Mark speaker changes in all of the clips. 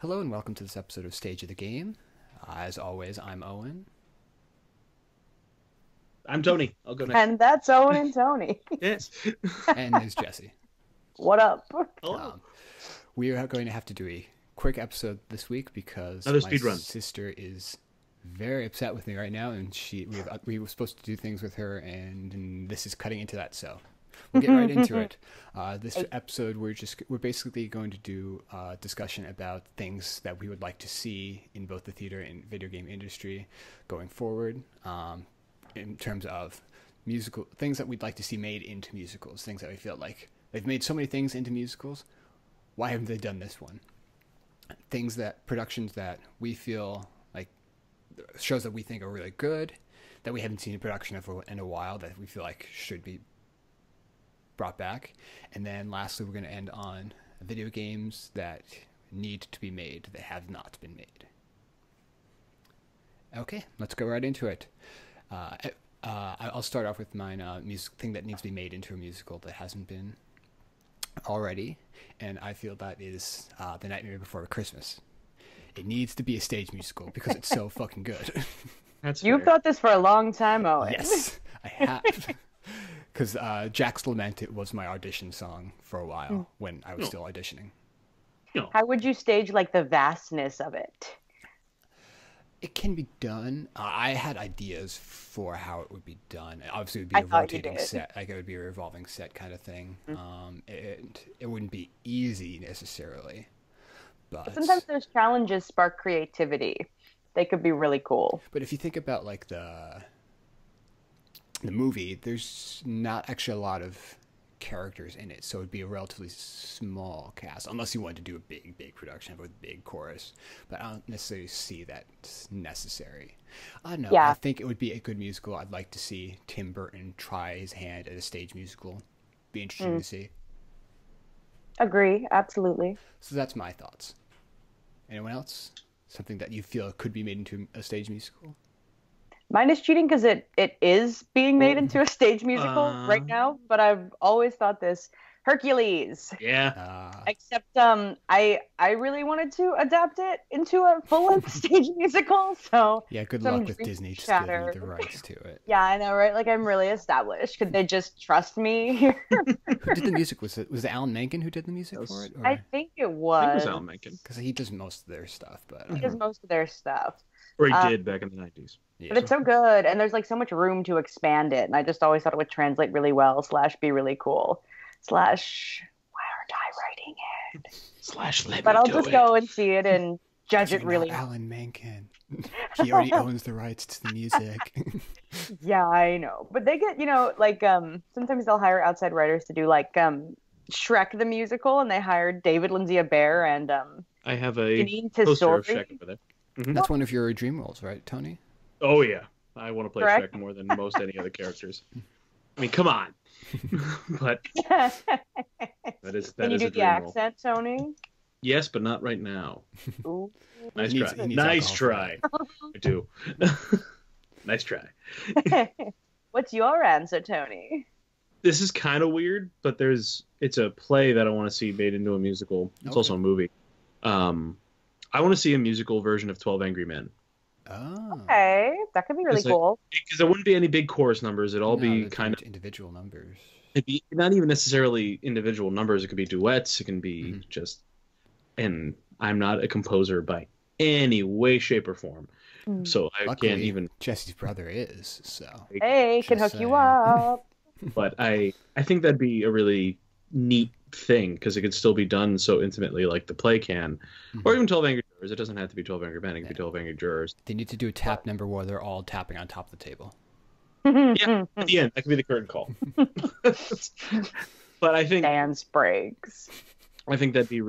Speaker 1: Hello and welcome to this episode of Stage of the Game. As always, I'm Owen.
Speaker 2: I'm Tony. I'll go next.
Speaker 3: And that's Owen and Tony.
Speaker 2: Yes.
Speaker 1: And there's Jesse.
Speaker 3: What up?
Speaker 2: Hello.
Speaker 1: We are going to have to do a quick episode this week because
Speaker 2: Another
Speaker 1: my
Speaker 2: speed run.
Speaker 1: sister is very upset with me right now, and we were supposed to do things with her, and this is cutting into that, so we'll get right into it. This episode, we're basically going to do a discussion about things that we would like to see in both the theater and video game industry going forward, in terms of musical things that we'd like to see made into musicals, things that we feel like they've made so many things into musicals. Why haven't they done this one? Productions that we feel like, shows that we think are really good, that we haven't seen a production of in a while, that we feel like should be brought back. And then lastly, we're going to end on video games that need to be made, that have not been made. Okay, let's go right into it. I'll start off with mine, thing that needs to be made into a musical that hasn't been already, and I feel that is The Nightmare Before Christmas. It needs to be a stage musical because it's so fucking good.
Speaker 3: You've thought this for a long time, Owen.
Speaker 1: Yes, I have. Because Jack's Lament, it was my audition song for a while when I was still auditioning.
Speaker 3: How would you stage like the vastness of it?
Speaker 1: It can be done. I had ideas for how it would be done. Obviously, it would be a rotating set. Like, it would be a revolving set kind of thing. It wouldn't be easy necessarily. But
Speaker 3: sometimes those challenges spark creativity. They could be really cool.
Speaker 1: But if you think about like the movie, there's not actually a lot of characters in it, so it'd be a relatively small cast, unless you wanted to do a big production with a big chorus. But I don't necessarily see that necessary. I don't know.
Speaker 3: Yeah.
Speaker 1: I think it would be a good musical. I'd like to see Tim Burton try his hand at a stage musical. Be interesting to see.
Speaker 3: Agree, absolutely.
Speaker 1: So that's my thoughts. Anyone else? Something that you feel could be made into a stage musical?
Speaker 3: Mine is cheating because it is being made into a stage musical right now, but I've always thought this. Hercules.
Speaker 2: Yeah.
Speaker 3: Except I really wanted to adapt it into a full-length stage musical, so...
Speaker 1: Yeah, good luck with Disney just giving you the rights to it.
Speaker 3: Yeah, I know, right? Like, I'm really established. Could they just trust me here?
Speaker 1: Who did the music? Was it Alan Menken who did the music for it? Or...
Speaker 3: I think it was.
Speaker 2: I think it was Alan Menken.
Speaker 1: Because he does most of their stuff, but...
Speaker 3: He does most of their stuff.
Speaker 2: Or he did back in the 90s.
Speaker 1: Yeah.
Speaker 3: But it's so good, and there's like so much room to expand it, and I just always thought it would translate really well, / be really cool, / why aren't I writing it?
Speaker 2: / let
Speaker 3: But
Speaker 2: me
Speaker 3: I'll
Speaker 2: do
Speaker 3: just
Speaker 2: it.
Speaker 3: go and see it and judge it really.
Speaker 1: Alan Menken. He already owns the rights to the music.
Speaker 3: Yeah, I know. But they get, like, sometimes they'll hire outside writers to do, like, Shrek the musical, and they hired David Lindsay-Abaire and
Speaker 2: I have a
Speaker 3: Janine
Speaker 2: poster of
Speaker 3: Tesori.
Speaker 2: Shrek over there. Mm-hmm.
Speaker 1: That's one of your dream roles, right, Tony?
Speaker 2: Oh, yeah. I want to play
Speaker 3: Correct.
Speaker 2: Shrek more than most any other characters. I mean, come on. But
Speaker 3: Can
Speaker 2: that
Speaker 3: you
Speaker 2: is
Speaker 3: do
Speaker 2: a
Speaker 3: the
Speaker 2: dream role.
Speaker 3: accent, Tony?
Speaker 2: Yes, but not right now.
Speaker 3: Ooh.
Speaker 2: Nice
Speaker 1: He needs
Speaker 2: try.
Speaker 1: alcohol
Speaker 2: Nice
Speaker 1: for
Speaker 2: try. I do. Nice try.
Speaker 3: What's your answer, Tony?
Speaker 2: This is kind of weird, but it's a play that I want to see made into a musical. It's
Speaker 1: Okay.
Speaker 2: also a movie. I want to see a musical version of 12 Angry Men.
Speaker 1: Oh.
Speaker 3: Okay, that could be really
Speaker 2: It's like-
Speaker 3: cool.
Speaker 2: Because there wouldn't be any big chorus numbers. It'd all
Speaker 1: No,
Speaker 2: be
Speaker 1: they're
Speaker 2: kind of,
Speaker 1: individual numbers.
Speaker 2: it'd be not even necessarily individual numbers. It could be duets. It can be just, and I'm not a composer by any way, shape, or form. So I
Speaker 1: Luckily,
Speaker 2: can't even,
Speaker 1: Jesse's brother is, so...
Speaker 3: Hey, can
Speaker 1: Just
Speaker 3: hook you
Speaker 1: saying.
Speaker 3: up.
Speaker 2: but I think that'd be a really neat thing because it could still be done so intimately like the play can. Or even 12 Angry Jurors. It doesn't have to be 12 Angry Men. It can be 12 Angry Jurors.
Speaker 1: They need to do a tap number where they're all tapping on top of the table.
Speaker 2: Yeah, at the end. That could be the curtain call. But I think
Speaker 3: Dance breaks.
Speaker 2: that'd be a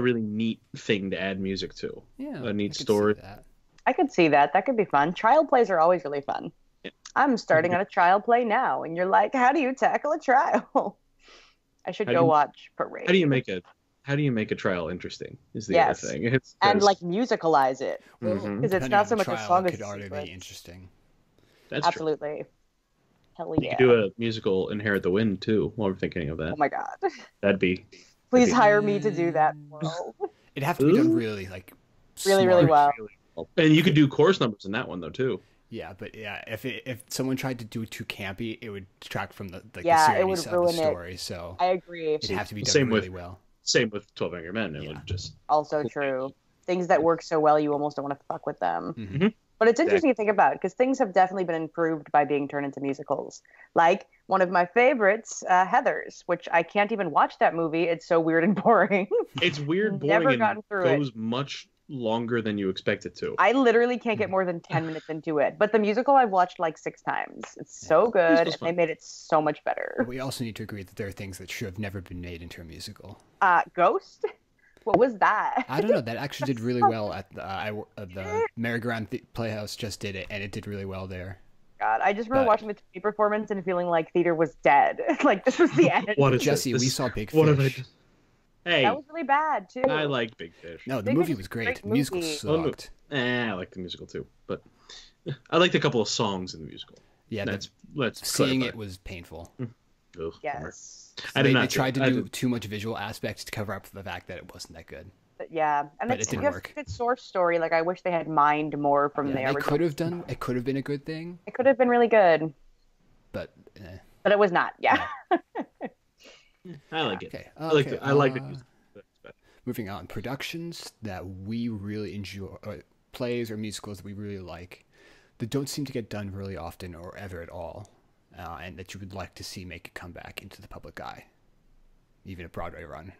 Speaker 2: really neat thing to add music to.
Speaker 1: Yeah,
Speaker 2: A neat
Speaker 1: I could see
Speaker 2: story.
Speaker 1: that.
Speaker 3: I could see that. That could be fun. Trial plays are always really fun.
Speaker 2: Yeah.
Speaker 3: I'm starting on a trial play now, and you're like, how do you tackle a trial? I should
Speaker 2: How
Speaker 3: go
Speaker 2: do you-
Speaker 3: watch Parade.
Speaker 2: How do you make a trial interesting? Is the
Speaker 3: Yes.
Speaker 2: other thing. It's
Speaker 3: and
Speaker 2: just-
Speaker 3: like musicalize it.
Speaker 2: Mhm.
Speaker 3: Because it's
Speaker 1: Depending
Speaker 3: not
Speaker 1: on
Speaker 3: so
Speaker 1: the
Speaker 3: much a
Speaker 1: trial,
Speaker 3: song
Speaker 1: it
Speaker 3: as
Speaker 1: could
Speaker 3: a
Speaker 1: already
Speaker 3: sequence.
Speaker 1: be interesting.
Speaker 2: That's true.
Speaker 3: Absolutely. Hell
Speaker 2: You
Speaker 3: yeah.
Speaker 2: could do a musical Inherit the Wind too, while we're thinking of that.
Speaker 3: Oh my god.
Speaker 2: That'd be
Speaker 3: Please hire me to do that. Whoa.
Speaker 1: It'd have to be done
Speaker 2: Ooh.
Speaker 1: really like
Speaker 3: Really, really
Speaker 1: smart.
Speaker 3: well.
Speaker 2: And you could do chorus numbers in that one though too.
Speaker 1: Yeah, but yeah, if someone tried to do it too campy, it would detract from the
Speaker 3: Yeah, it would
Speaker 1: seriousness of the
Speaker 3: ruin it.
Speaker 1: story. So
Speaker 3: I agree.
Speaker 1: it'd have to be done
Speaker 2: Same
Speaker 1: really
Speaker 2: with-
Speaker 1: well.
Speaker 2: Same with 12 Angry Men. It
Speaker 1: Yeah.
Speaker 2: would just
Speaker 3: Also true. Things that work so well, you almost don't want to fuck with them.
Speaker 1: Mhm.
Speaker 3: But it's interesting to think about because things have definitely been improved by being turned into musicals. Like one of my favorites, Heathers, which I can't even watch that movie. It's so weird and boring.
Speaker 2: it's weird,
Speaker 3: Never
Speaker 2: boring,
Speaker 3: gotten
Speaker 2: and
Speaker 3: through it.
Speaker 2: goes much longer than you expect it to.
Speaker 3: I literally can't get more than 10 minutes into it. But the musical I've watched like 6 times. It's so good, and
Speaker 2: Musical's
Speaker 3: they
Speaker 2: fun.
Speaker 3: made it so much better.
Speaker 1: We also need to agree that there are things that should have never been made into a musical.
Speaker 3: Ghost? What was that?
Speaker 1: I don't know. That actually did really well at the Merry-Go-Round Playhouse. Just did it, and it did really well there.
Speaker 3: God, I just remember
Speaker 1: But-
Speaker 3: watching the TV performance and feeling like theater was dead. Like this was the end.
Speaker 2: What is
Speaker 1: Jesse,
Speaker 2: this?
Speaker 1: we saw Big
Speaker 2: What have I
Speaker 1: Fish.
Speaker 2: done? Hey,
Speaker 3: That was really bad too.
Speaker 2: I like Big Fish.
Speaker 1: No, the
Speaker 3: Big Fish
Speaker 1: movie
Speaker 3: is
Speaker 1: was
Speaker 3: a
Speaker 1: great.
Speaker 3: great
Speaker 1: The musical
Speaker 3: movie.
Speaker 1: sucked.
Speaker 2: I like the musical too, but I liked a couple of songs in the musical.
Speaker 1: Yeah,
Speaker 2: Let's
Speaker 1: seeing
Speaker 2: clarify.
Speaker 1: it was painful.
Speaker 2: Ugh, bummer.
Speaker 3: Yes.
Speaker 2: I did
Speaker 1: They
Speaker 2: not.
Speaker 1: tried to
Speaker 2: I
Speaker 1: do
Speaker 2: did-
Speaker 1: too much visual aspects to cover up for the fact that it wasn't that good.
Speaker 3: But yeah, and
Speaker 1: But
Speaker 3: it's
Speaker 1: it didn't
Speaker 3: just
Speaker 1: work.
Speaker 3: a good source story. Like I wish they had mined more from
Speaker 1: Yeah,
Speaker 3: the
Speaker 1: they
Speaker 3: original.
Speaker 1: could have done. It could have been a good thing,
Speaker 3: It could have been really good,
Speaker 1: but
Speaker 3: but it was not. Yeah.
Speaker 2: I like it.
Speaker 1: okay.
Speaker 2: I like the music. But it's better.
Speaker 1: Moving on, productions that we really enjoy, plays or musicals that we really like, that don't seem to get done really often or ever at all, and that you would like to see make a comeback into the public eye, even a Broadway run.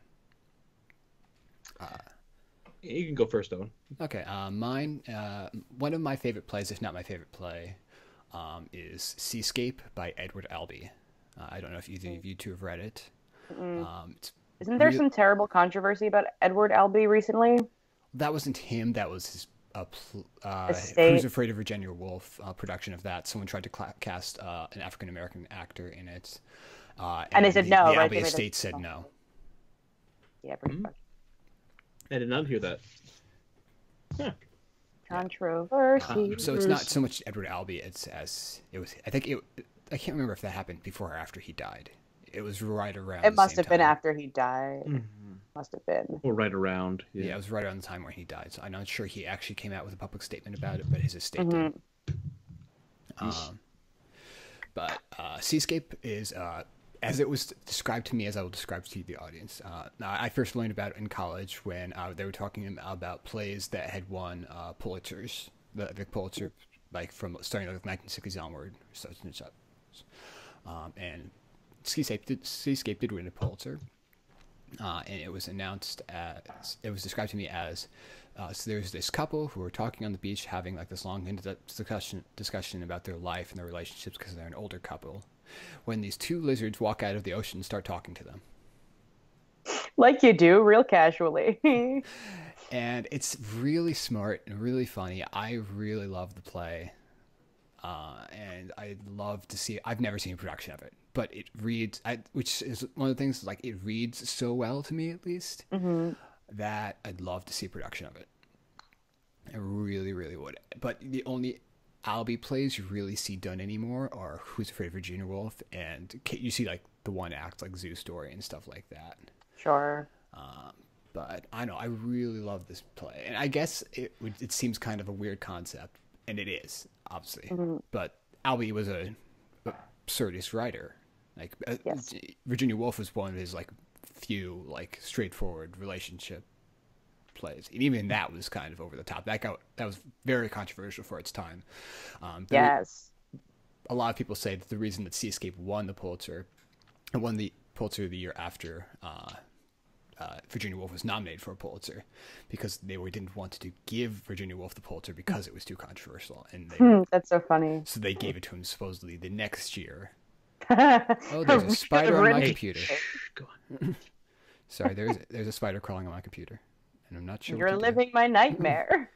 Speaker 2: You can go first, Owen.
Speaker 1: Okay, mine. One of my favorite plays, if not my favorite play, is Seascape by Edward Albee. I don't know if either of you two have read it. It's
Speaker 3: Isn't there
Speaker 1: real-
Speaker 3: some terrible controversy about Edward Albee recently?
Speaker 1: That wasn't him. That was his
Speaker 3: Estate.
Speaker 1: Who's Afraid of Virginia Woolf production of that. Someone tried to cast an African American actor in it,
Speaker 3: And they said no,
Speaker 1: The
Speaker 3: right?
Speaker 1: Albee
Speaker 3: They made a-
Speaker 1: estate said no.
Speaker 3: Yeah, pretty much.
Speaker 2: I did not hear that.
Speaker 3: Controversy.
Speaker 1: So it's not so much Edward Albee as it was. I think it. I can't remember if that happened before or after he died. It was right around.
Speaker 3: It
Speaker 1: the
Speaker 3: must
Speaker 1: same
Speaker 3: have been
Speaker 1: time.
Speaker 3: after he died. Must have been.
Speaker 2: Or right around.
Speaker 1: Yeah, it was right around the time when he died. So I'm not sure he actually came out with a public statement about it, but his estate
Speaker 3: Mm-hmm.
Speaker 1: did. But Seascape is, as it was described to me, as I will describe to the audience. I first learned about it in college when they were talking about plays that had won Pulitzers, the Pulitzer, like from starting like 1960s onward, such and such. And Seascape did win a Pulitzer. And it was announced as, it was described to me as, so there's this couple who are talking on the beach having like this long discussion about their life and their relationships because they're an older couple, when these two lizards walk out of the ocean and start talking to them.
Speaker 3: Like you do, real casually.
Speaker 1: And it's really smart and really funny. I really love the play. And I'd love to see, I've never seen a production of it, but it reads, which is one of the things, like it reads so well to me at least, that I'd love to see a production of it. I really, really would. But the only Albee plays you really see done anymore are Who's Afraid of Virginia Woolf, and you see like the one act like Zoo Story and stuff like that.
Speaker 3: Sure.
Speaker 1: But I know I really love this play, and I guess it seems kind of a weird concept, and it is obviously. But Albee was a absurdist writer. Like
Speaker 3: Yes.
Speaker 1: Virginia Woolf was one of his like few like straightforward relationship plays, and even that was kind of over the top. That was very controversial for its time.
Speaker 3: Yes.
Speaker 1: A lot of people say that the reason that Seascape won the Pulitzer, and won the Pulitzer the year after Virginia Woolf was nominated for a Pulitzer, because they didn't want to give Virginia Woolf the Pulitzer because it was too controversial, and
Speaker 3: That's so funny.
Speaker 1: so they gave it to him supposedly the next year.
Speaker 3: Oh,
Speaker 1: Oh, there's a spider on my
Speaker 3: Really?
Speaker 1: computer.
Speaker 2: Go on.
Speaker 1: Sorry, there's a spider crawling on my computer, and I'm not sure.
Speaker 3: You're
Speaker 1: what to do.
Speaker 3: living my nightmare.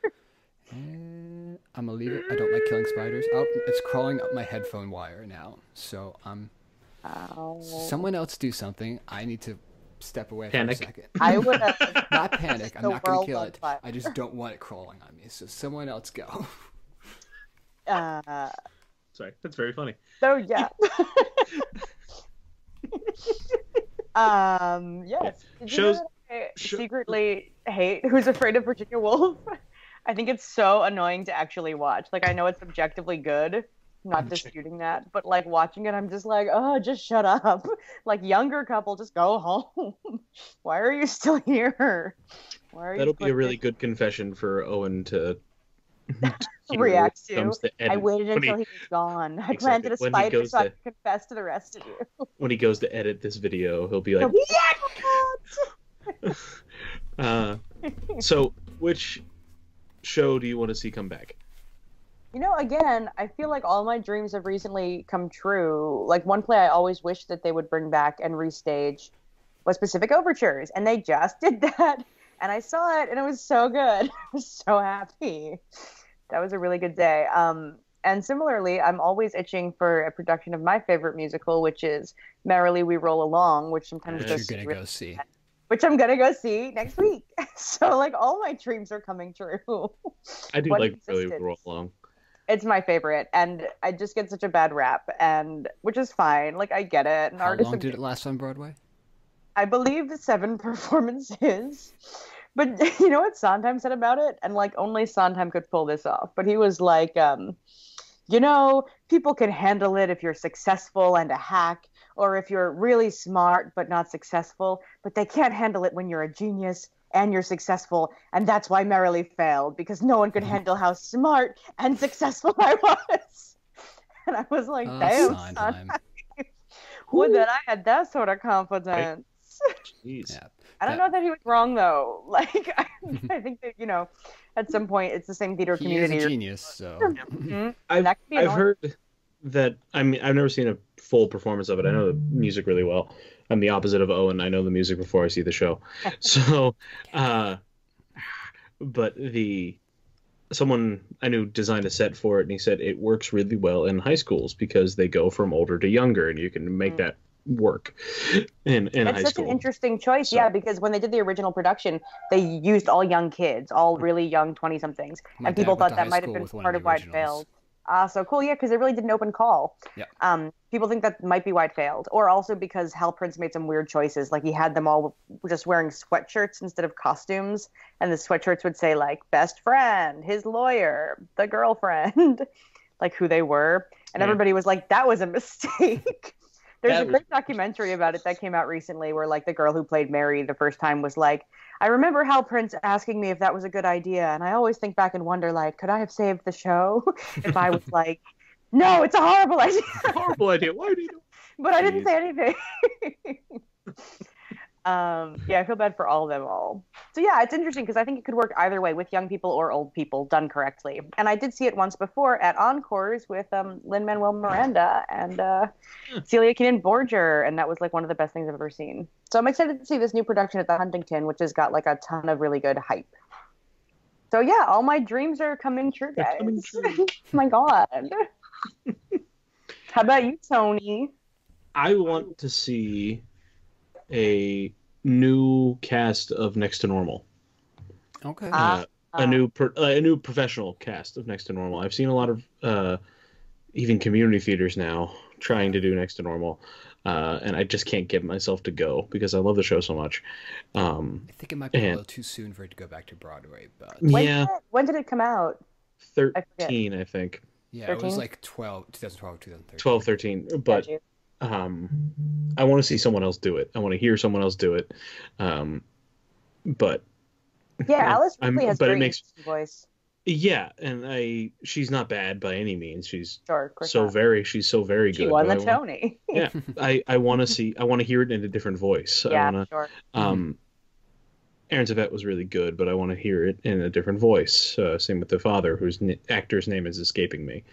Speaker 1: I'm gonna leave it. I don't like killing spiders. Oh, it's crawling up my headphone wire now. So
Speaker 3: Ow.
Speaker 1: someone else do something. I need to step away
Speaker 2: Panic.
Speaker 1: for a second.
Speaker 3: I would have.
Speaker 1: Not panic. I'm
Speaker 3: The
Speaker 1: not gonna
Speaker 3: world
Speaker 1: kill
Speaker 3: on
Speaker 1: it.
Speaker 3: fire.
Speaker 1: I just don't want it crawling on me. So someone else go.
Speaker 2: Sorry, that's very funny.
Speaker 3: So yeah. Yes. Did you know
Speaker 2: Shows
Speaker 3: that I secretly hate Who's Afraid of Virginia Woolf. I think it's so annoying to actually watch. Like, I know it's objectively good. I'm not disputing that, but like watching it, I'm just like, oh, just shut up. Like, younger couple, just go home. Why are you still here? Why are you
Speaker 2: That'll be a really good confession for Owen to
Speaker 3: react to. I waited until he was gone. I planted a spider so I could confess to the rest of you.
Speaker 2: When he goes to edit this video, he'll be like, "What?" So, which show do you want to see come back?
Speaker 3: You know, again, I feel like all my dreams have recently come true. Like, one play I always wished that they would bring back and restage was Pacific Overtures, and they just did that. And I saw it, and it was so good. I was so happy. That was a really good day. And similarly, I'm always itching for a production of my favorite musical, which is Merrily We Roll Along, which sometimes
Speaker 1: you're gonna go see.
Speaker 3: Which I'm gonna go see next week. So, like, all my dreams are coming true.
Speaker 2: I do like Merrily We Roll Along.
Speaker 3: It's my favorite, and I just get such a bad rap, and which is fine. Like, I get it.
Speaker 1: How long did it last on Broadway?
Speaker 3: I believe 7 performances. But you know what Sondheim said about it? And like only Sondheim could pull this off. But he was like, you know, people can handle it if you're successful and a hack, or if you're really smart but not successful. But they can't handle it when you're a genius and you're successful. And that's why Merrily failed, because no one could handle how smart and successful I was. And I was like, damn, Sondheim. Would that I had that sort of confidence.
Speaker 2: Jeez.
Speaker 1: Yeah.
Speaker 3: I don't know that he was wrong though. Like, I think that, you know, at some point it's the same theater community.
Speaker 1: He's a genius, so.
Speaker 3: Mm-hmm.
Speaker 2: I've heard that. I mean, I've never seen a full performance of it. I know the music really well. I'm the opposite of Owen. I know the music before I see the show. So, but someone I knew designed a set for it, and he said it works really well in high schools because they go from older to younger, and you can make that work in high school.
Speaker 3: It's such an interesting choice, yeah, because when they did the original production, they used all young kids, all really young 20-somethings, and people thought that might have been part of why it failed. So cool, yeah, because it really did an open call.
Speaker 1: Yeah.
Speaker 3: People think that might be why it failed, or also because Hal Prince made some weird choices, like he had them all just wearing sweatshirts instead of costumes, and the sweatshirts would say like best friend, his lawyer, the girlfriend, like who they were, and everybody was like, that was a mistake. There's a great documentary about it that came out recently where, like, the girl who played Mary the first time was like, I remember Hal Prince asking me if that was a good idea, and I always think back and wonder, like, could I have saved the show if I was like, no, it's a horrible idea.
Speaker 2: Horrible idea. Why do you do?
Speaker 3: But I didn't say anything. Yeah, I feel bad for all of them all. So yeah, it's interesting because I think it could work either way with young people or old people done correctly. And I did see it once before at Encores with Lin-Manuel Miranda and Celia Keenan-Borger, and that was like one of the best things I've ever seen. So I'm excited to see this new production at the Huntington, which has got like a ton of really good hype. So yeah, all my dreams are coming true, guys. Oh my God. How about you, Tony?
Speaker 2: I want to see a new cast of Next to Normal.
Speaker 1: Okay.
Speaker 2: A new professional cast of Next to Normal. I've seen a lot of even community theaters now trying to do Next to Normal, and I just can't get myself to go because I love the show so much.
Speaker 1: I think it might be a little too soon for it to go back to Broadway, but
Speaker 3: when did it come out?
Speaker 2: 13, I think.
Speaker 1: Yeah, 13? It was like 2012, 2013.
Speaker 2: 12, 13, but I want to see someone else do it. I want to hear someone else do it. But
Speaker 3: yeah, Alice Ripley has a great voice.
Speaker 2: Yeah, and she's not bad by any means. She's she's so very good.
Speaker 3: She won the Tony.
Speaker 2: Yeah, I want to hear it in a different voice.
Speaker 3: Yeah, sure.
Speaker 2: Aaron Tveit was really good, but I want to hear it in a different voice. Same with the father, whose actor's name is escaping me.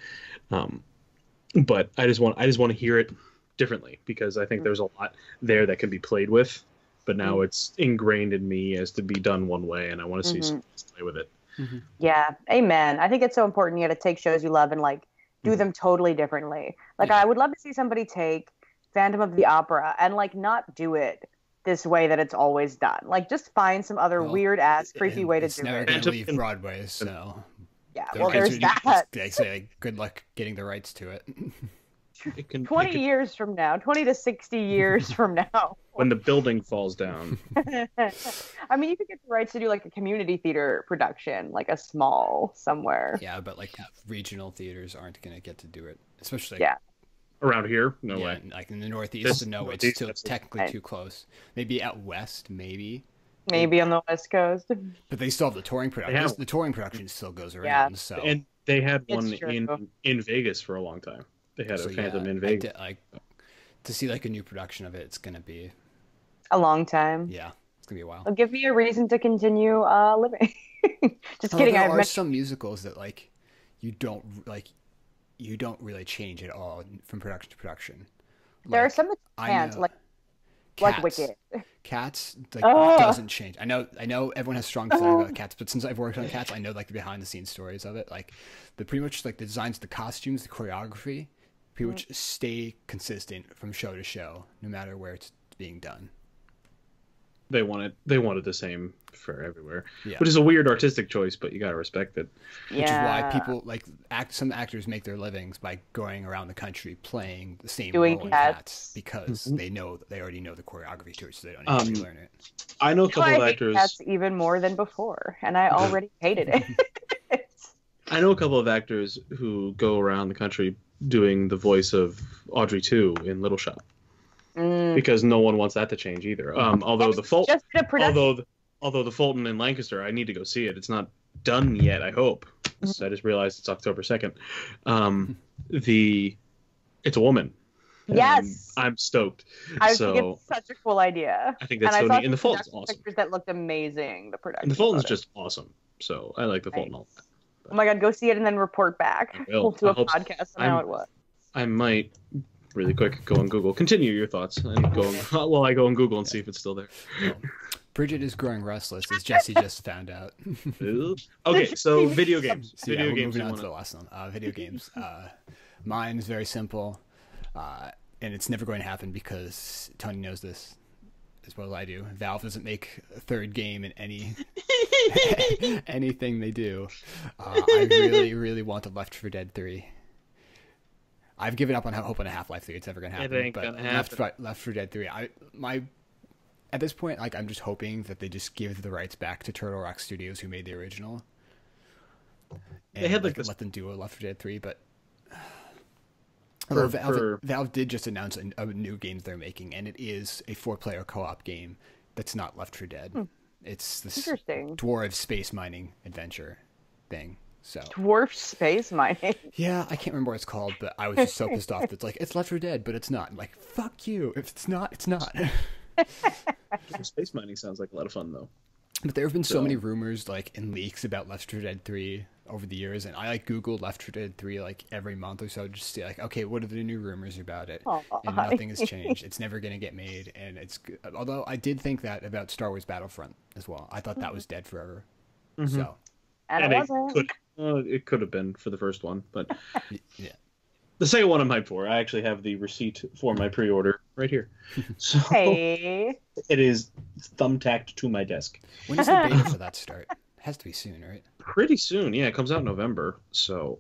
Speaker 2: But I just want to hear it differently because I think there's a lot there that can be played with, but now it's ingrained in me as to be done one way, and I want to see someone else play with it.
Speaker 3: Mm-hmm. Yeah, amen. I think it's so important to take shows you love and like do them totally differently. Like I would love to see somebody take Phantom of the Opera and like not do it this way that it's always done. Like just find some other weird ass creepy way to do it. It's
Speaker 1: never gonna leave Broadway, so
Speaker 3: yeah. Well, there's that.
Speaker 1: They say good luck getting the rights to it.
Speaker 2: it can
Speaker 3: 20 years from now, 20 to 60 years from now.
Speaker 2: when the building falls down.
Speaker 3: I mean, you could get the rights to do like a community theater production, like a small somewhere.
Speaker 1: Yeah, but like regional theaters aren't going to get to do it, especially
Speaker 3: Yeah.
Speaker 2: Around here, no
Speaker 1: yeah,
Speaker 2: way.
Speaker 1: like in the Northeast.
Speaker 2: This
Speaker 1: No,
Speaker 2: Northeast,
Speaker 1: it's still
Speaker 2: that's-
Speaker 1: technically too close. Maybe out west, maybe.
Speaker 3: Maybe on the West Coast.
Speaker 1: But they still have the touring production.
Speaker 2: have-
Speaker 1: The touring production still goes around.
Speaker 3: Yeah.
Speaker 1: So
Speaker 2: And they had
Speaker 3: It's
Speaker 2: one
Speaker 3: true.
Speaker 2: in Vegas for a long time. They had
Speaker 1: so,
Speaker 2: a Phantom
Speaker 1: yeah,
Speaker 2: in Vegas.
Speaker 1: like to see like a new production of it, it's gonna be
Speaker 3: A long time.
Speaker 1: yeah, it's gonna be a while.
Speaker 3: It'll give me a reason to continue living. Just
Speaker 1: Although
Speaker 3: kidding.
Speaker 1: there
Speaker 3: I've
Speaker 1: are
Speaker 3: met
Speaker 1: some musicals that like you don't really change at all from production to production.
Speaker 3: there are
Speaker 1: Like,
Speaker 3: some that
Speaker 1: I
Speaker 3: can't,
Speaker 1: know-
Speaker 3: like
Speaker 1: Cats.
Speaker 3: Wicked.
Speaker 1: Cats like
Speaker 3: Oh.
Speaker 1: doesn't change. I know everyone has strong feelings about Cats, but since I've worked on Cats, I know like the behind the scenes stories of it. Like the pretty much like the designs, the costumes, the choreography, pretty much stay consistent from show to show, no matter where it's being done.
Speaker 2: They wanted the same for everywhere,
Speaker 1: Yeah.
Speaker 2: which is a weird artistic choice, but you gotta respect it.
Speaker 1: Which is why people like some actors make their livings by going around the country playing the same
Speaker 3: Doing
Speaker 1: role in
Speaker 3: Cats.
Speaker 1: Cats because they already know the choreography to it, so they don't need to learn it.
Speaker 2: I know a
Speaker 3: Now
Speaker 2: couple
Speaker 3: I
Speaker 2: of
Speaker 3: hate
Speaker 2: actors.
Speaker 3: Cats even more than before, and I already hated it.
Speaker 2: I know a couple of actors who go around the country doing the voice of Audrey 2 in Little Shop because no one wants that to change either. Although the
Speaker 3: Just a production.
Speaker 2: although the Fulton in Lancaster, I need to go see it. It's not done yet. I hope. I just realized it's October 2nd. It's a woman.
Speaker 3: Yes.
Speaker 2: I'm stoked.
Speaker 3: I
Speaker 2: so
Speaker 3: think it's such a cool idea.
Speaker 2: I think that's
Speaker 3: and
Speaker 2: so
Speaker 3: I saw
Speaker 2: neat. And the
Speaker 3: some
Speaker 2: Fulton's
Speaker 3: production
Speaker 2: awesome.
Speaker 3: pictures that looked amazing. The production.
Speaker 2: And the Fulton's
Speaker 3: photos.
Speaker 2: just awesome. So I like the Fulton. a lot.
Speaker 3: Oh my god, go see it and then report back.
Speaker 2: I will.
Speaker 3: We'll do
Speaker 2: I
Speaker 3: a
Speaker 2: hope so.
Speaker 3: podcast on how it was.
Speaker 2: I might really quick go on Google. Continue your thoughts and go while I go on Google and see if it's still there.
Speaker 1: Well, Bridget is growing restless, as Jesse just found out.
Speaker 2: Okay, so video games.
Speaker 1: So, yeah,
Speaker 2: Video
Speaker 1: we're
Speaker 2: games.
Speaker 1: moving
Speaker 2: You
Speaker 1: on to the
Speaker 2: wanna...
Speaker 1: last one. Video games. Mine is very simple, and it's never going to happen because Tony knows this as well as I do. Valve doesn't make a third game in any anything they do. I really, really want a Left 4 Dead 3. I've given up on hope on a Half-Life 3. It's never going to happen.
Speaker 2: ain't
Speaker 1: But
Speaker 2: gonna happen.
Speaker 1: Left 4 Dead 3. At this point, like I'm just hoping that they just give the rights back to Turtle Rock Studios, who made the original. And
Speaker 2: They had, like, this-
Speaker 1: let them do a Left 4 Dead 3, but
Speaker 2: For-
Speaker 1: Valve did just announce a new game they're making, and it is a 4-player co-op game that's not Left 4 Dead. It's this
Speaker 3: Interesting.
Speaker 1: dwarf space mining adventure thing. So
Speaker 3: Dwarf space mining.
Speaker 1: yeah, I can't remember what it's called, but I was just so pissed off. It's like it's Left 4 Dead, but it's not. I'm like, fuck you. If it's not, it's not.
Speaker 2: Space mining sounds like a lot of fun though.
Speaker 1: But there have been so many rumors, like, and leaks about Left 4 Dead 3 over the years, and I, like, Googled Left 4 Dead 3, like, every month or so just to see, like, okay, what are the new rumors about it?
Speaker 3: Aw.
Speaker 1: And nothing has changed. It's never going to get made, and it's... Although I did think that about Star Wars Battlefront as well. I thought that was dead forever. So,
Speaker 3: And it wasn't.
Speaker 2: It could have been for the first one, but
Speaker 1: yeah.
Speaker 2: the second one I'm hyped for. I actually have the receipt for my pre-order right here. So
Speaker 3: Hey.
Speaker 2: it is thumbtacked to my desk.
Speaker 1: When does the beta for that start? It has to be soon, right?
Speaker 2: Pretty soon, yeah. It comes out in November, so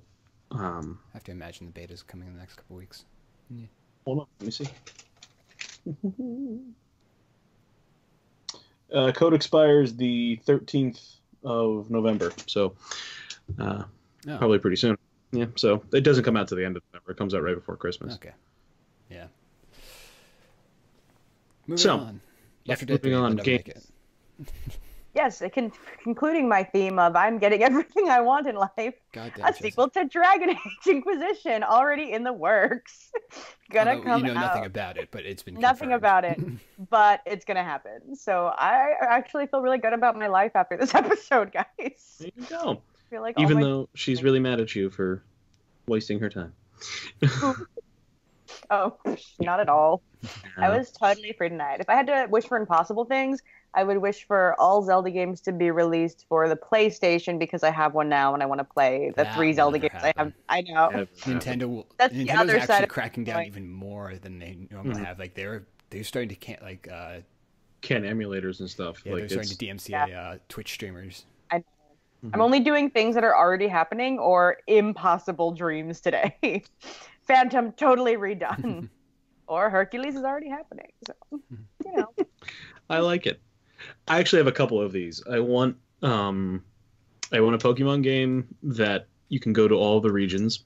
Speaker 1: I have to imagine the beta's coming in the next couple weeks.
Speaker 2: hold on, let me see. Code expires the 13th of November, so probably pretty soon. Yeah, so it doesn't come out to the end of November. It comes out right before Christmas.
Speaker 1: Okay. Yeah. Moving
Speaker 2: So,
Speaker 1: on.
Speaker 2: yeah,
Speaker 1: Left 4 Dead 3,
Speaker 2: moving on,
Speaker 1: but never make
Speaker 2: games.
Speaker 1: it.
Speaker 3: Yes, concluding my theme of I'm getting everything I want in life.
Speaker 1: Goddamn,
Speaker 3: A
Speaker 1: Jesse.
Speaker 3: sequel to Dragon Age Inquisition already in the works. Gonna
Speaker 1: Although
Speaker 3: come
Speaker 1: you know
Speaker 3: out.
Speaker 1: nothing about it, but it's been
Speaker 3: Nothing
Speaker 1: confirmed.
Speaker 3: about it, but it's gonna happen. So I actually feel really good about my life after this episode, guys.
Speaker 2: There you go.
Speaker 3: I feel like
Speaker 2: Even
Speaker 3: all my...
Speaker 2: though she's really mad at you for wasting her time.
Speaker 3: Oh, not at all. I was totally free tonight. If I had to wish for impossible things, I would wish for all Zelda games to be released for the PlayStation because I have one now and I want to play the
Speaker 1: That
Speaker 3: 3
Speaker 1: will
Speaker 3: Zelda
Speaker 1: never
Speaker 3: games I have.
Speaker 1: happen.
Speaker 3: I know.
Speaker 1: Nintendo will.
Speaker 3: That's the
Speaker 1: Nintendo's
Speaker 3: other side
Speaker 1: actually
Speaker 3: of
Speaker 1: cracking
Speaker 3: the
Speaker 1: down
Speaker 3: coin.
Speaker 1: even more than they normally have. Like they're starting to can't like
Speaker 2: Can emulators and stuff.
Speaker 1: yeah,
Speaker 2: like
Speaker 1: they're starting to DMCA Twitch streamers.
Speaker 3: I'm only doing things that are already happening or impossible dreams today. Phantom totally redone. Or Hercules is already happening. So, you know.
Speaker 2: I like it. I actually have a couple of these. I want a Pokemon game that you can go to all the regions,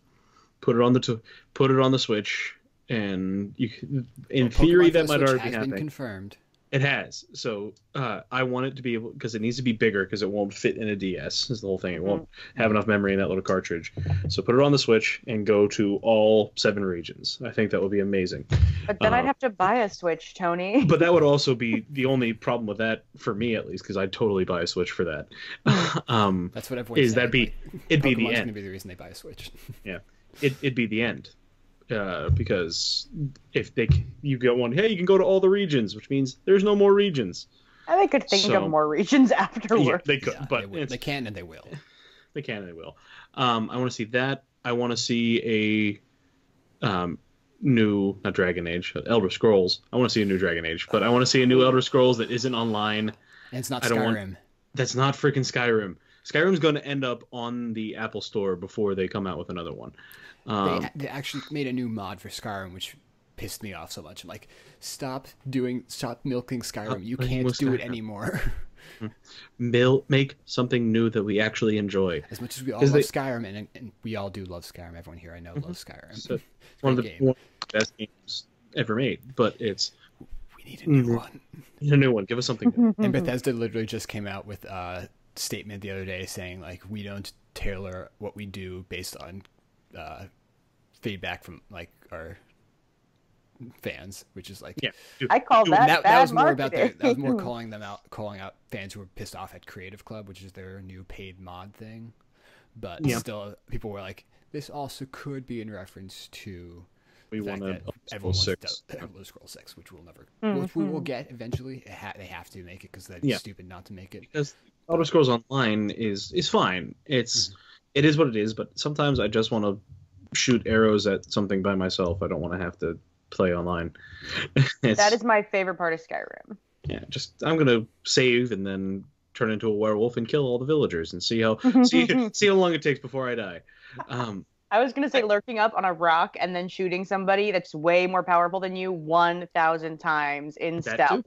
Speaker 2: put it on the Switch, and in theory that might already be happening.
Speaker 1: Been confirmed.
Speaker 2: It has. So I want it to be able, because it needs to be bigger because it won't fit in a DS is the whole thing. It won't have enough memory in that little cartridge. So put it on the Switch and go to all 7 regions. I think that would be amazing.
Speaker 3: But then I'd have to buy a Switch, Tony.
Speaker 2: But that would also be the only problem with that, for me at least, because I'd totally buy a Switch for that.
Speaker 1: That's what everyone's saying.
Speaker 2: It'd be the
Speaker 1: Pokemon's
Speaker 2: end.
Speaker 1: Going to be the reason they buy a Switch.
Speaker 2: Yeah, it'd be the end. Because if you get one, hey, you can go to all the regions, which means there's no more regions.
Speaker 3: And they could think of more regions afterward.
Speaker 2: Yeah, they could, but
Speaker 1: they can and they will.
Speaker 2: They can and they will. I want to see that. I want to see a new, not Dragon Age, Elder Scrolls. I want to see a new Dragon Age, but I want to see a new Elder Scrolls that isn't online.
Speaker 1: And it's not Skyrim.
Speaker 2: That's not freaking Skyrim. Skyrim's going to end up on the Apple Store before they come out with another one.
Speaker 1: They actually made a new mod for Skyrim, which pissed me off so much. I'm like, stop milking Skyrim. You can't do it anymore.
Speaker 2: Make something new that we actually enjoy.
Speaker 1: As much as we all love Skyrim, and we all do love Skyrim. Everyone here I know loves Skyrim.
Speaker 2: So, one of the best games ever made, but we
Speaker 1: need a new one.
Speaker 2: We need a new one. Give us something new.
Speaker 1: And Bethesda literally just came out with a statement the other day saying, like, we don't tailor what we do based on feedback from like our fans, which is like,
Speaker 2: yeah,
Speaker 3: I call that
Speaker 1: was more about that was more calling out fans who were pissed off at Creative Club, which is their new paid mod thing. But still, people were like, this also could be in reference to
Speaker 2: we want
Speaker 1: Elder Scrolls 6, which we'll never, which we will get eventually. They have to make it because they're stupid not to make it.
Speaker 2: Because Elder Scrolls Online is fine. It is what it is. But sometimes I just want to shoot arrows at something by myself. I don't want to have to play online.
Speaker 3: That is my favorite part of Skyrim.
Speaker 2: Yeah, I'm gonna save and then turn into a werewolf and kill all the villagers and see how long it takes before I die.
Speaker 3: I was gonna say lurking up on a rock and then shooting somebody that's way more powerful than you 1,000 times in stealth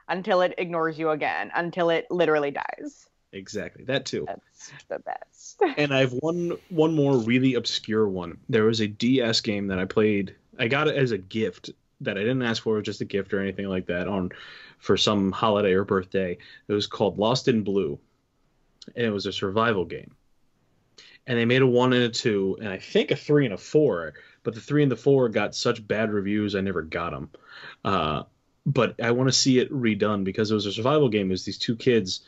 Speaker 3: until it ignores you again, until it literally dies.
Speaker 2: Exactly, that too.
Speaker 3: That's the best.
Speaker 2: And I have one more really obscure one. There was a DS game that I played. I got it as a gift that I didn't ask for, just a gift or anything like that, for some holiday or birthday. It was called Lost in Blue, and it was a survival game. And they made a 1 and a 2, and I think a 3 and a 4. But the 3 and the 4 got such bad reviews, I never got them. But I want to see it redone because it was a survival game. It was these 2 kids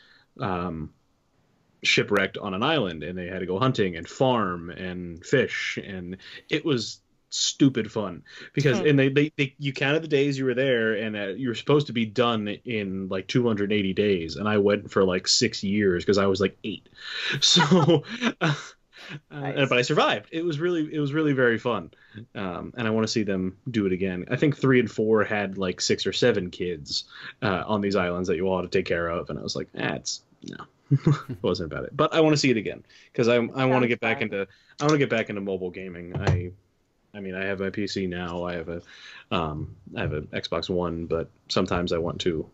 Speaker 2: shipwrecked on an island, and they had to go hunting and farm and fish, and it was stupid fun because and they you counted the days you were there, and you were supposed to be done in like 280 days, and I went for like 6 years because I was like 8. So nice. But I survived. It was really very fun, and I want to see them do it again. I think 3 and 4 had like 6 or 7 kids on these islands that you all had to take care of, and I was like, no. It wasn't about it. But I want to see it again because I want to get back into mobile gaming. I mean, I have my PC now. I have an Xbox One, but sometimes I want to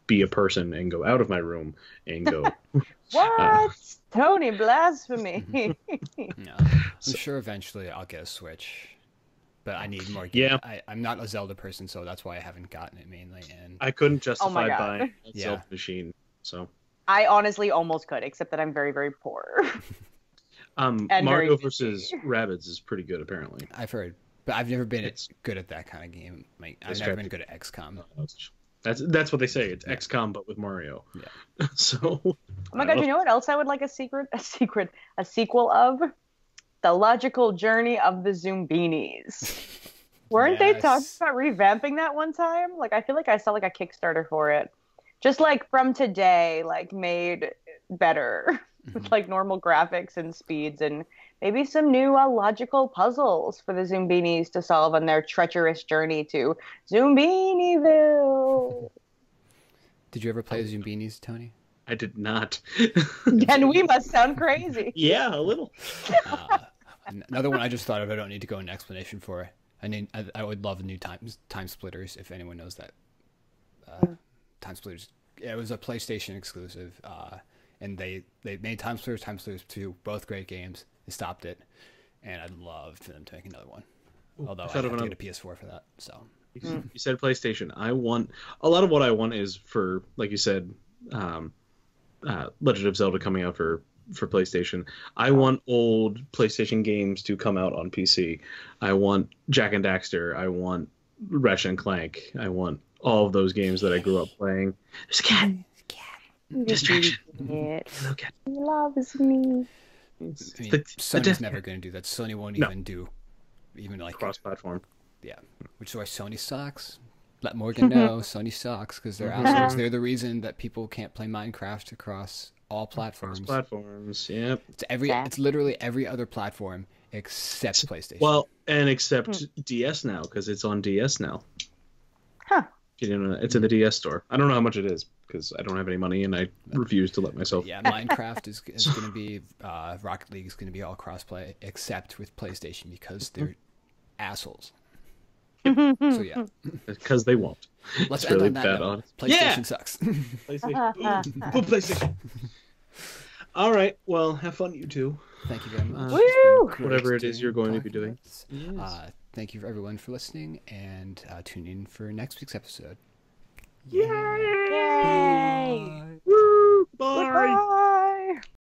Speaker 2: be a person and go out of my room and go.
Speaker 3: What? Tony, blasphemy!
Speaker 1: No, I'm sure eventually I'll get a Switch, but I need more games. Yeah. I'm not a Zelda person, so that's why I haven't gotten it mainly. And
Speaker 2: I couldn't justify buying a Zelda machine, so.
Speaker 3: I honestly almost could, except that I'm very, very poor.
Speaker 2: Mario vs. Rabbids is pretty good, apparently.
Speaker 1: I've heard, but I've never been good at that kind of game. Like, I've never been good at XCOM.
Speaker 2: That's what they say. It's XCOM, but with Mario.
Speaker 1: Yeah.
Speaker 2: So.
Speaker 3: Oh my god! You know what else I would like a sequel of? The Logical Journey of the Zoombinis. Weren't they talking about revamping that one time? Like, I feel like I saw like a Kickstarter for it. Just like from today, like made better with like normal graphics and speeds and maybe some new logical puzzles for the Zoombinis to solve on their treacherous journey to Zoombiniville.
Speaker 1: Did you ever play Zoombinis, Tony?
Speaker 2: I did not.
Speaker 3: Then we must sound crazy.
Speaker 2: Yeah, a little.
Speaker 1: Another one I just thought of. I don't need to go into explanation for. I would love new time splitters if anyone knows that. Time splitters. Yeah, it was a PlayStation exclusive, and they made Time Splitters, Time Splitters 2, both great games. They stopped it, and I'd love for them to make another one. Although I have to get a PS4 for that. So
Speaker 2: you said PlayStation. I want a lot of what I want is for, like you said, Legend of Zelda coming out for PlayStation. I want old PlayStation games to come out on PC. I want Jak and Daxter. I want Ratchet and Clank. I want all of those games that I grew up playing. There's a cat. Distraction. Hello, cat.
Speaker 3: He loves me.
Speaker 1: Sony's never going to do that. Sony won't even do like
Speaker 2: cross-platform.
Speaker 1: Yeah, which is why Sony sucks. Let Morgan know Sony sucks because they're assholes. They're the reason that people can't play Minecraft across all platforms.
Speaker 2: Platforms, yep.
Speaker 1: It's literally every other platform except PlayStation.
Speaker 2: Well, and except DS now because it's on DS now.
Speaker 3: Huh.
Speaker 2: You know, it's in the DS store. I don't know how much it is because I don't have any money and I refuse to let myself.
Speaker 1: Yeah, Minecraft is going to be Rocket League is going to be all crossplay except with PlayStation because they're assholes. So yeah,
Speaker 2: because they won't.
Speaker 1: Let's
Speaker 2: it's
Speaker 1: end
Speaker 2: really
Speaker 1: on that
Speaker 2: bad
Speaker 1: note.
Speaker 2: on
Speaker 1: PlayStation sucks.
Speaker 2: PlayStation. Ooh, PlayStation. All right. Well, have fun, you two.
Speaker 1: Thank you very much.
Speaker 2: Whatever it is you're going to be doing.
Speaker 1: Yes. Thank you everyone for listening, and tune in for next week's episode.
Speaker 3: Yay!
Speaker 2: Woo! Bye.
Speaker 3: Goodbye.